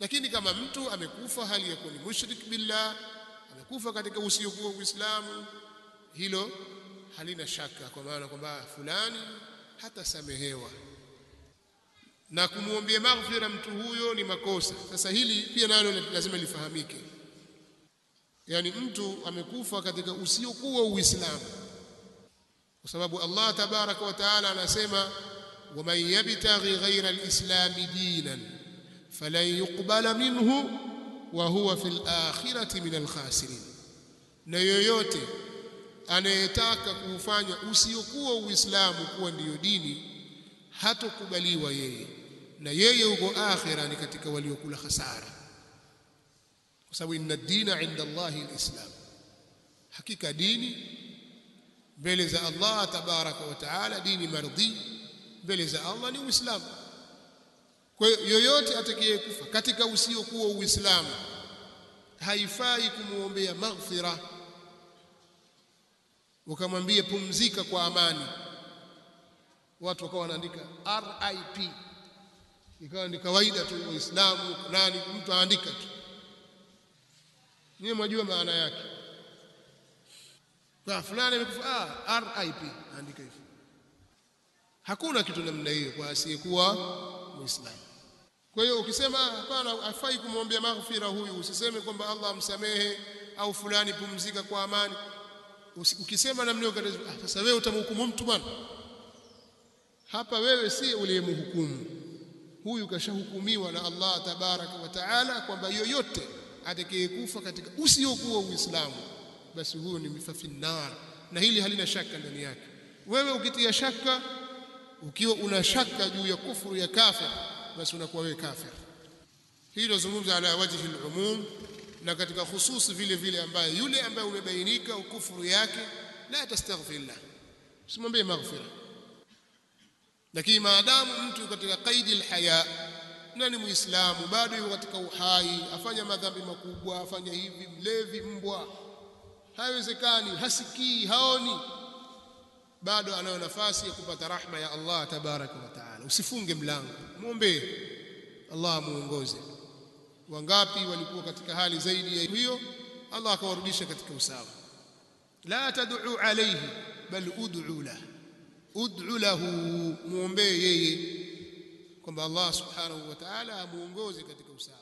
Lakini kama mtu amekufa hali ya kuwa ni mushrik billah, amekufa katika usiokuwa Uislamu, hilo halina shaka, kwa maana kwamba fulani hatasamehewa, na kumuombea maghfira mtu huyo ni makosa. Sasa hili pia nalo lazima lifahamike, yani mtu amekufa katika usiokuwa Uislamu, kwa sababu Allah tabaraka wa taala anasema waman yabtaghi ghayra al-islam dinan falan yuqbala minhu wa huwa fil akhirati min al-khasirin, na yoyote anayetaka kufanya usiokuwa Uislamu kuwa ndiyo dini hatokubaliwa yeye, na yeye huko akhira ni katika waliokula hasara, kwa sababu inna ad-dina 'inda Allahi al-islam, hakika dini mbele za Allah tabaraka wa taala, dini mardhi mbele za Allah ni Uislamu. Kwa hiyo yoyote atakayekufa katika usiokuwa Uislamu haifai kumuombea maghfira, ukamwambia pumzika kwa amani. Watu wakawa wanaandika RIP, ikawa ni kawaida tu Waislamu, nani mtu aandika tu, niye mwajua maana yake, kwa fulani amekufa RIP, andika hivyo. Hakuna kitu namna hiyo kwa asiyekuwa Muislamu. Kwa hiyo ukisema hapana, hafai kumwombea maghfira huyu, usiseme kwamba Allah amsamehe au fulani pumzika kwa amani. Ukisema namna hiyo, sasa wewe utamhukumu mtu bwana. Hapa wewe si uliyemhukumu huyu, kashahukumiwa na Allah tabaraka wa taala kwamba yoyote atakayekufa katika usiokuwa Uislamu basi huyo ni mfafinnar, na hili halina shaka ndani yake. Wewe ukitia shaka, ukiwa una shaka juu ya kufuru ya kafir, basi unakuwa wewe kafir. Hilo zungumza ala wajhi al-umum, na katika khususi vile vile ambaye yule ambaye umebainika ukufuru yake, la tastaghfirullah, usimwambie maghfira. Lakini maadamu mtu katika qaidi al-haya na ni Muislamu, bado yuko katika uhai, afanya madhambi makubwa, afanya hivi, mlevi, mbwa, haiwezekani, hasikii, haoni, bado anayo nafasi ya kupata rahma ya Allah tabaraka wa taala. Usifunge mlango, muombe Allah muongoze. Wangapi walikuwa katika hali zaidi ya hiyo, Allah akawarudisha katika usawa. La tad'u alayhi bal ud'u lahu, ud'u lahu, muombe yeye kwamba Allah subhanahu wa ta'ala amuongoze katika usawa.